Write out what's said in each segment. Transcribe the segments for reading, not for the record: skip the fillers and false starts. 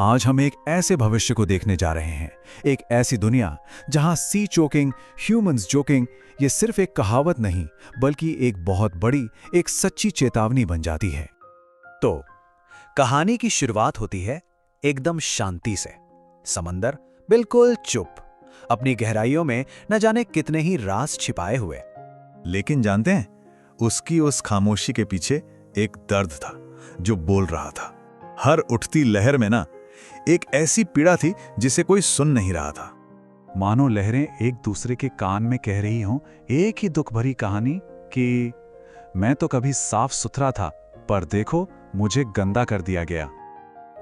आज हम एक ऐसे भविष्य को देखने जा रहे हैं, एक ऐसी दुनिया जहां सी चोकिंग, ह्यूमंस जोकिंग ये सिर्फ एक कहावत नहीं बल्कि एक बहुत बड़ी, एक सच्ची चेतावनी बन जाती है। तो कहानी की शुरुआत होती है एकदम शांति से। समंदर बिल्कुल चुप, अपनी गहराइयों में न जाने कितने ही राज छिपाए हुए। लेकिन जानते हैं, उसकी उस खामोशी के पीछे एक दर्द था जो बोल रहा था। हर उठती लहर में ना एक ऐसी पीड़ा थी जिसे कोई सुन नहीं रहा था। मानो लहरें एक दूसरे के कान में कह रही हों एक ही दुख भरी कहानी कि मैं तो कभी साफ सुथरा था, पर देखो मुझे गंदा कर दिया गया।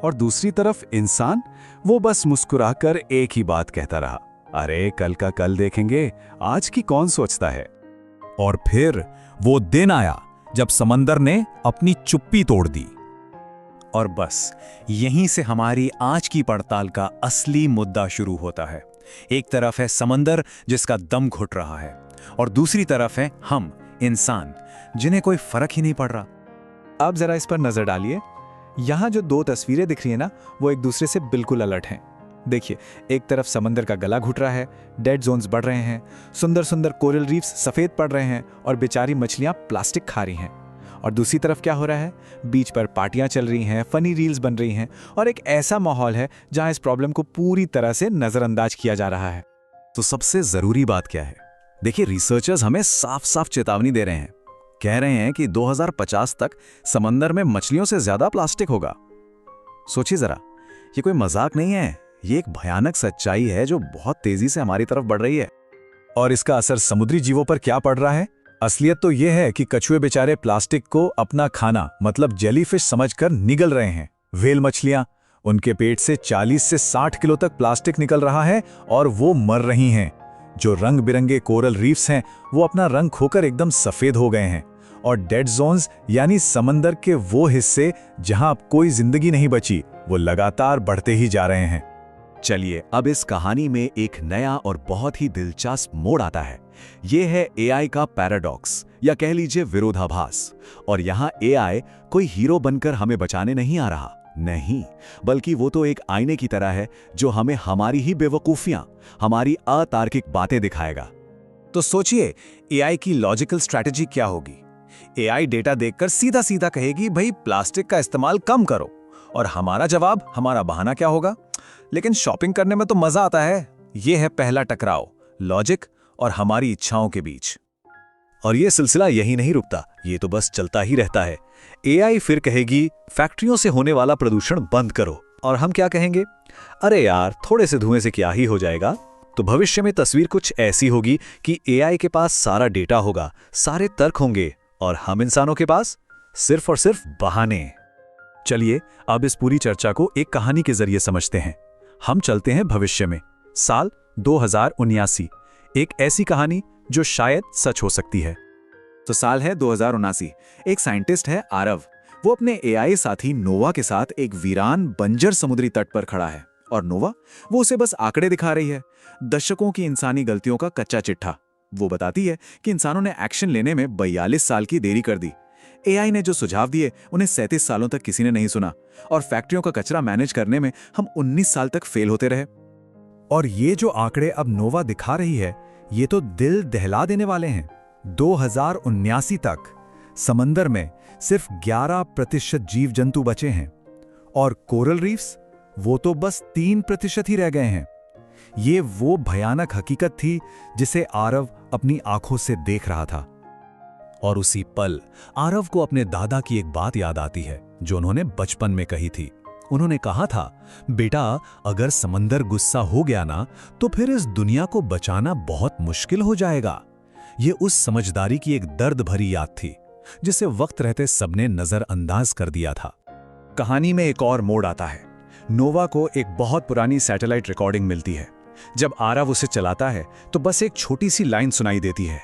और दूसरी तरफ इंसान, वो बस मुस्कुराकर एक ही बात कहता रहा, अरे कल का कल देखेंगे, आज की कौन सोचता है। और फिर वो दिन आया जब समंदर ने अपनी चुप्पी तोड़ दी। और बस यहीं से हमारी आज की पड़ताल का असली मुद्दा शुरू होता है। एक तरफ है समंदर जिसका दम घुट रहा है, और दूसरी तरफ है हम इंसान, जिन्हें कोई फर्क ही नहीं पड़ रहा। अब जरा इस पर नजर डालिए। यहां जो दो तस्वीरें दिख रही है ना, वो एक दूसरे से बिल्कुल अलर्ट हैं। देखिए, एक तरफ समंदर का गला घुट रहा है, डेड जोन्स बढ़ रहे हैं, सुंदर सुंदर कोरल रीफ्स सफेद पड़ रहे हैं और बेचारी मछलियां प्लास्टिक खा रही हैं। और दूसरी तरफ क्या हो रहा है, बीच पर पार्टियां चल रही हैं, फनी रील्स बन रही हैं और एक ऐसा माहौल है जहां इस प्रॉब्लम को पूरी तरह से नजरअंदाज किया जा रहा है। तो सबसे जरूरी बात क्या है? देखिए, रिसर्चर्स हमें साफ साफ चेतावनी दे रहे हैं। कह रहे हैं कि 2050 तक समंदर में मछलियों से ज्यादा प्लास्टिक होगा। सोचिए जरा, ये कोई मजाक नहीं है, ये एक भयानक सच्चाई है जो बहुत तेजी से हमारी तरफ बढ़ रही है। और इसका असर समुद्री जीवों पर क्या पड़ रहा है? असलियत तो यह है कि कछुए बेचारे प्लास्टिक को अपना खाना मतलब जेलीफिश समझकर निगल रहे हैं। व्हेल मछलियां, उनके पेट से 40 से 60 किलो तक प्लास्टिक निकल रहा है और वो मर रही हैं। जो रंग बिरंगे कोरल रीफ्स हैं, वो अपना रंग खोकर एकदम सफेद हो गए हैं। और डेड जोन्स यानी समंदर के वो हिस्से जहां अब कोई जिंदगी नहीं बची, वो लगातार बढ़ते ही जा रहे हैं। चलिए, अब इस कहानी में एक नया और बहुत ही दिलचस्प मोड़ आता है। यह है एआई का पैराडॉक्स, या कह लीजिए विरोधाभास। और यहां एआई कोई हीरो बनकर हमें बचाने नहीं आ रहा, नहीं, बल्कि वो तो एक आईने की तरह है जो हमें हमारी ही बेवकूफियां, हमारी अतार्किक बातें दिखाएगा। तो सोचिए, एआई की लॉजिकल स्ट्रैटेजी क्या होगी? एआई डेटा देखकर सीधा सीधा कहेगी, भाई प्लास्टिक का इस्तेमाल कम करो। और हमारा जवाब, हमारा बहाना क्या होगा? लेकिन शॉपिंग करने में तो मजा आता है। यह है पहला टकराव, लॉजिक और हमारी इच्छाओं के बीच। और यह सिलसिला यही नहीं रुकता, ये तो बस चलता ही रहता है। एआई फिर कहेगी, फैक्ट्रियों से होने वाला प्रदूषण बंद करो। और हम क्या कहेंगे? अरे यार, थोड़े से धुएं से क्या ही हो जाएगा। तो भविष्य में तस्वीर कुछ ऐसी होगी कि एआई के पास सारा डेटा होगा, सारे तर्क होंगे, और हम इंसानों के पास सिर्फ और सिर्फ बहाने। चलिए, अब इस पूरी चर्चा को एक कहानी के जरिए समझते हैं। हम चलते हैं भविष्य में, साल 2079। एक ऐसी कहानी जो शायद सच हो सकती है। तो साल है 2079। एक साइंटिस्ट है आरव। वो अपने एआई साथी नोवा के साथ एक वीरान बंजर समुद्री तट पर खड़ा है। और नोवा, वो उसे बस आंकड़े दिखा रही है, दशकों की इंसानी गलतियों का कच्चा चिट्ठा। वो बताती है कि इंसानों ने एक्शन लेने में 42 साल की देरी कर दी। एआई ने जो सुझाव दिए, उन्हें 37 सालों तक किसी ने नहीं सुना। और फैक्ट्रियों का कचरा मैनेज करने में हम 19 साल तक फेल होते रहे। और ये जो आंकड़े अब नोवा दिखा रही है, ये तो दिल दहला देने वाले हैं। 2079 तक समंदर में सिर्फ 11% जीव जंतु बचे हैं, और कोरल रीफ्स, वो तो बस 3% ही रह गए हैं। ये वो भयानक हकीकत थी जिसे आरव अपनी आंखों से देख रहा था। और उसी पल आरव को अपने दादा की एक बात याद आती है जो उन्होंने बचपन में कही थी। उन्होंने कहा था, बेटा, अगर समंदर गुस्सा हो गया ना, तो फिर इस दुनिया को बचाना बहुत मुश्किल हो जाएगा। ये उस समझदारी की एक दर्द भरी याद थी जिसे वक्त रहते सबने नजरअंदाज कर दिया था। कहानी में एक और मोड़ आता है। नोवा को एक बहुत पुरानी सैटेलाइट रिकॉर्डिंग मिलती है। जब आरव उसे चलाता है तो बस एक छोटी सी लाइन सुनाई देती है,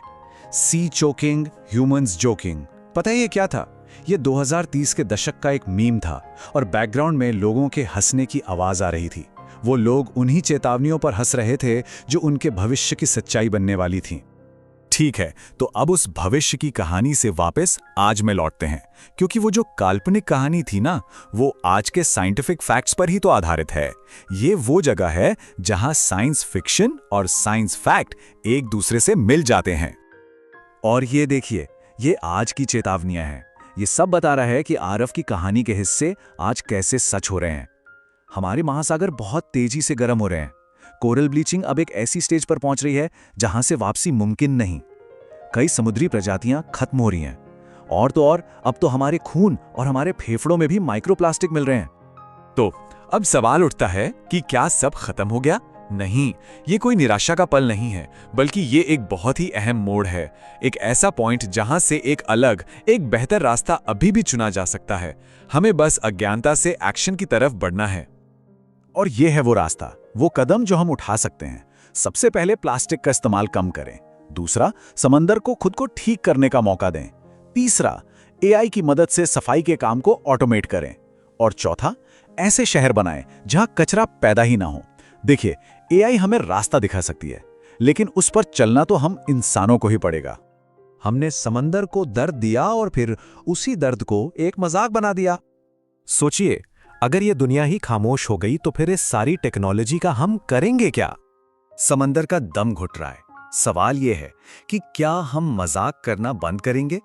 सी चोकिंग, ह्यूमंस जोकिंग। पता है ये क्या था? ये 2030 के दशक का एक मीम था, और बैकग्राउंड में लोगों के हंसने की आवाज आ रही थी। वो लोग उन्हीं चेतावनियों पर हंस रहे थे जो उनके भविष्य की सच्चाई बनने वाली थी। ठीक है, तो अब उस भविष्य की कहानी से वापस आज में लौटते हैं, क्योंकि वो जो काल्पनिक कहानी थी ना, वो आज के साइंटिफिक फैक्ट्स पर ही तो आधारित है। ये वो जगह है जहां साइंस फिक्शन और साइंस फैक्ट एक दूसरे से मिल जाते हैं। और ये देखिए, ये आज की चेतावनियां हैं। ये सब बता रहा है कि आरव की कहानी के हिस्से आज कैसे सच हो रहे हैं। हमारे महासागर बहुत तेजी से गर्म हो रहे हैं। कोरल ब्लीचिंग अब एक ऐसी स्टेज पर पहुंच रही है जहां से वापसी मुमकिन नहीं। कई समुद्री प्रजातियां खत्म हो रही हैं। और तो और, अब तो हमारे खून और हमारे फेफड़ों में भी माइक्रोप्लास्टिक मिल रहे हैं। तो अब सवाल उठता है कि क्या सब खत्म हो गया? नहीं, ये कोई निराशा का पल नहीं है, बल्कि ये एक बहुत ही अहम मोड़ है। एक ऐसा पॉइंट जहां से एक अलग, एक बेहतर रास्ता अभी भी चुना जा सकता है। हमें बस अज्ञानता से एक्शन की तरफ बढ़ना है। और ये है वो रास्ता, वो कदम जो हम उठा सकते हैं। सबसे पहले प्लास्टिक का इस्तेमाल कम करें। दूसरा, समंदर को खुद को ठीक करने का मौका दें। तीसरा, एआई की मदद से सफाई के काम को ऑटोमेट करें। और चौथा, ऐसे शहर बनाएं जहां कचरा पैदा ही ना हो। देखिए, एआई हमें रास्ता दिखा सकती है, लेकिन उस पर चलना तो हम इंसानों को ही पड़ेगा। हमने समंदर को दर्द दिया और फिर उसी दर्द को एक मजाक बना दिया। सोचिए, अगर ये दुनिया ही खामोश हो गई तो फिर इस सारी टेक्नोलॉजी का हम करेंगे क्या? समंदर का दम घुट रहा है। सवाल यह है कि क्या हम मजाक करना बंद करेंगे